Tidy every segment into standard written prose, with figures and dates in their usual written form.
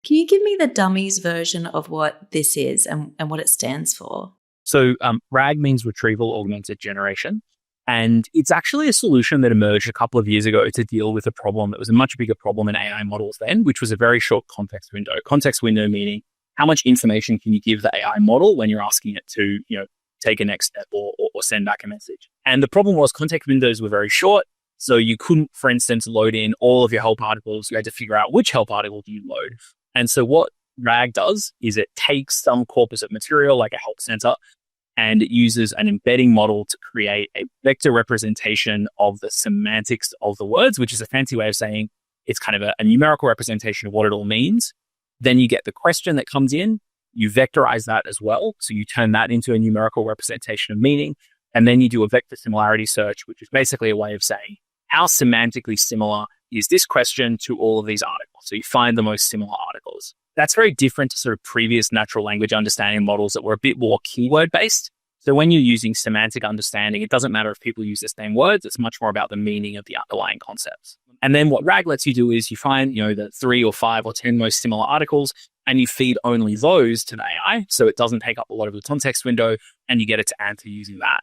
Can you give me the dummies version of what this is and what it stands for? So RAG means Retrieval-Augmented Generation. And it's actually a solution that emerged a couple of years ago to deal with a problem that was a much bigger problem in AI models then, which was a very short context window. Context window meaning how much information can you give the AI model when you're asking it to, take a next step or send back a message. And the problem was context windows were very short. So you couldn't, for instance, load in all of your help articles. You had to figure out which help article do you load. And so what RAG does is it takes some corpus of material like a help center, and it uses an embedding model to create a vector representation of the semantics of the words, which is a fancy way of saying it's kind of a numerical representation of what it all means. Then you get the question that comes in, you vectorize that as well. So you turn that into a numerical representation of meaning. And then you do a vector similarity search, which is basically a way of saying how semantically similar is this question to all of these articles. So you find the most similar articles. That's very different to sort of previous natural language understanding models that were a bit more keyword based. So when you're using semantic understanding, it doesn't matter if people use the same words. It's much more about the meaning of the underlying concepts. And then what RAG lets you do is you find, the 3 or 5 or 10 most similar articles, and you feed only those to the AI. So it doesn't take up a lot of the context window, and you get it to answer using that.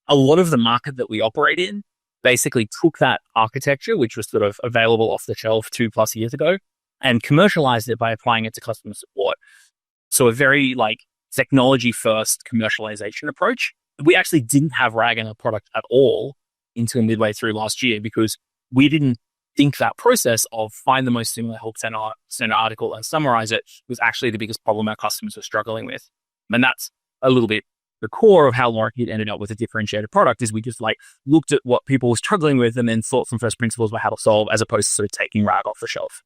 A lot of the market that we operate in basically took that architecture, which was sort of available off the shelf 2+ years ago, and commercialized it by applying it to customer support. So a very technology first commercialization approach. We actually didn't have RAG in our product at all until midway through last year because we didn't think that process of find the most similar help center article and summarize it was actually the biggest problem our customers were struggling with. And that's a little bit the core of how Lorikeet ended up with a differentiated product is we just looked at what people were struggling with and then thought from first principles about how to solve as opposed to sort of taking RAG off the shelf.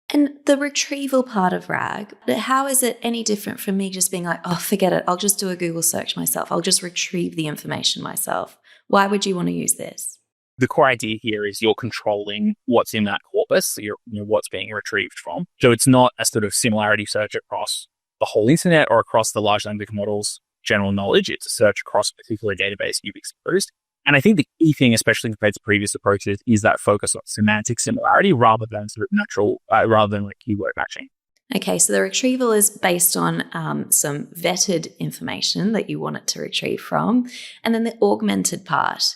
And the retrieval part of RAG, how is it any different from me just being forget it, I'll just do a Google search myself. I'll just retrieve the information myself. Why would you want to use this? The core idea here is you're controlling what's in that corpus, so what's being retrieved from. So it's not a sort of similarity search across the whole internet or across the large language models' general knowledge. It's a search across a particular database you've exposed. And I think the key thing, especially compared to previous approaches, is that focus on semantic similarity rather than sort of keyword matching. Okay, so the retrieval is based on some vetted information that you want it to retrieve from. And then the augmented part,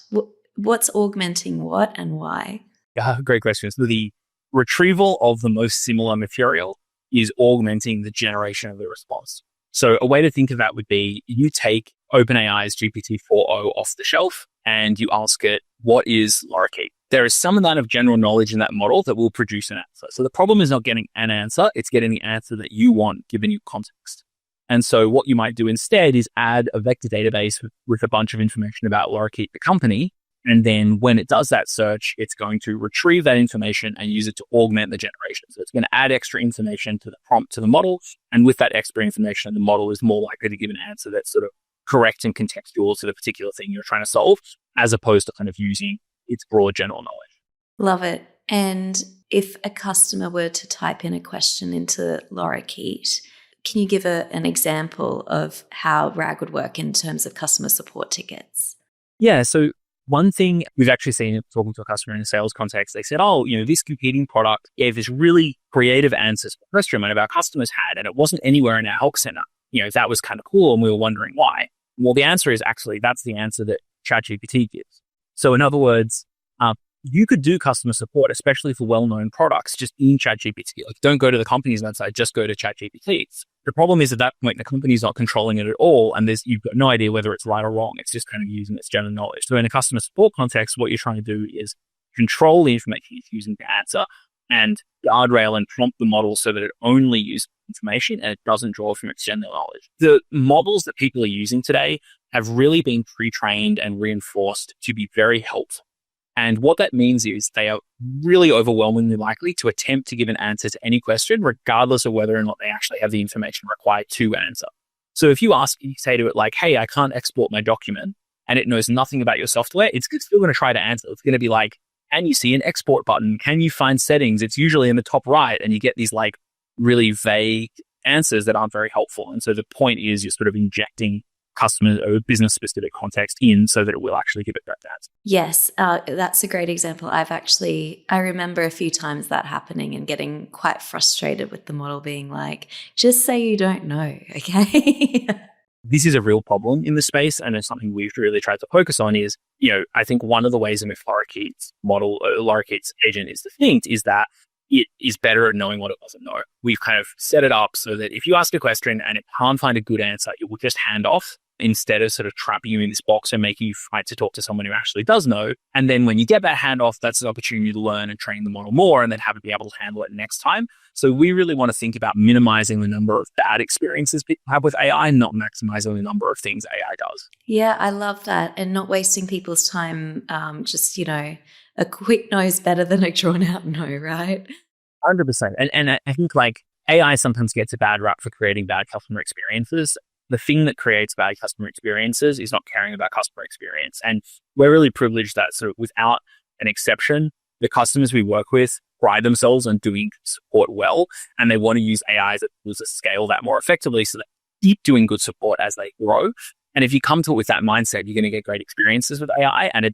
what's augmenting what and why? Yeah, great question. So the retrieval of the most similar material is augmenting the generation of the response. So a way to think of that would be you take OpenAI's GPT-4o off the shelf and you ask it, what is Lorikeet? There is some amount of general knowledge in that model that will produce an answer. So the problem is not getting an answer, it's getting the answer that you want given you context. And so what you might do instead is add a vector database with a bunch of information about Lorikeet, the company. And then when it does that search, it's going to retrieve that information and use it to augment the generation. So it's going to add extra information to the prompt to the model. And with that extra information, the model is more likely to give an answer that's sort of correct and contextual to the particular thing you're trying to solve, as opposed to kind of using its broad general knowledge. Love it. And if a customer were to type in a question into Lorikeet, can you give an example of how RAG would work in terms of customer support tickets? Yeah, so one thing we've actually seen talking to a customer in a sales context, they said, this competing product gave this really creative answers to a question one of our customers had, and it wasn't anywhere in our help center. That was kind of cool, and we were wondering why. Well, the answer is actually that's the answer that ChatGPT gives. So in other words, you could do customer support, especially for well-known products, just in ChatGPT. Don't go to the company's website, just go to ChatGPT. The problem is at that point, the company's not controlling it at all, and you've got no idea whether it's right or wrong. It's just kind of using its general knowledge. So in a customer support context, what you're trying to do is control the information it's using to answer and guardrail and prompt the model so that it only uses information and it doesn't draw from its general knowledge. The models that people are using today have really been pre-trained and reinforced to be very helpful. And what that means is they are really overwhelmingly likely to attempt to give an answer to any question, regardless of whether or not they actually have the information required to answer. So if you say to it hey, I can't export my document, and it knows nothing about your software, it's still going to try to answer. It's going to be can you see an export button? Can you find settings? It's usually in the top right, and you get these really vague answers that aren't very helpful. And so the point is you're sort of injecting customer or business specific context in so that it will actually give it correct answer. Yes, that's a great example. I remember a few times that happening and getting quite frustrated with the model being like, just say you don't know, okay? This is a real problem in the space, and it's something we've really tried to focus on is, I think one of the ways in which Lorikeet's model, Lorikeet's agent is distinct is that it is better at knowing what it doesn't know. We've kind of set it up so that if you ask a question and it can't find a good answer, it will just hand off instead of sort of trapping you in this box and making you fight to talk to someone who actually does know. And then when you get that handoff, that's an opportunity to learn and train the model more and then have it be able to handle it next time. So we really want to think about minimizing the number of bad experiences people have with AI, not maximizing the number of things AI does. Yeah, I love that. And not wasting people's time. Just, a quick no is better than a drawn out no, right? 100%. And I think like AI sometimes gets a bad rap for creating bad customer experiences. The thing that creates bad customer experiences is not caring about customer experience. And we're really privileged that sort of without an exception, the customers we work with pride themselves on doing support well, and they want to use AI as a tool to scale that more effectively so that they keep doing good support as they grow. And if you come to it with that mindset, you're going to get great experiences with AI. And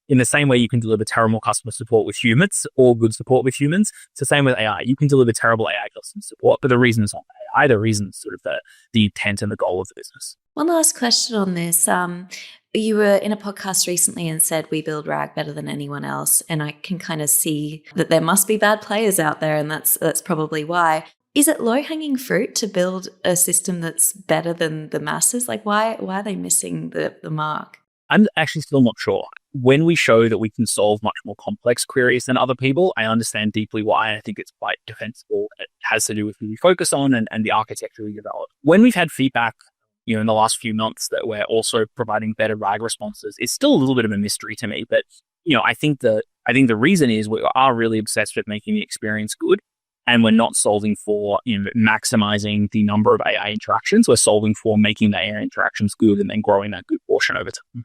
in the same way you can deliver terrible customer support with humans or good support with humans, it's the same with AI. You can deliver terrible AI customer support, but the reason is not AI. The reason is sort of the intent and the goal of the business. One last question on this. You were in a podcast recently and said we build RAG better than anyone else. And I can kind of see that there must be bad players out there, and that's probably why. Is it low-hanging fruit to build a system that's better than the masses? Like why are they missing the mark? I'm actually still not sure. When we show that we can solve much more complex queries than other people, I understand deeply why. I think it's quite defensible. It has to do with who we focus on and the architecture we develop. When we've had feedback, in the last few months that we're also providing better RAG responses, it's still a little bit of a mystery to me. But, I think the reason is we are really obsessed with making the experience good. And we're not solving for maximizing the number of AI interactions. We're solving for making the AI interactions good and then growing that good portion over time.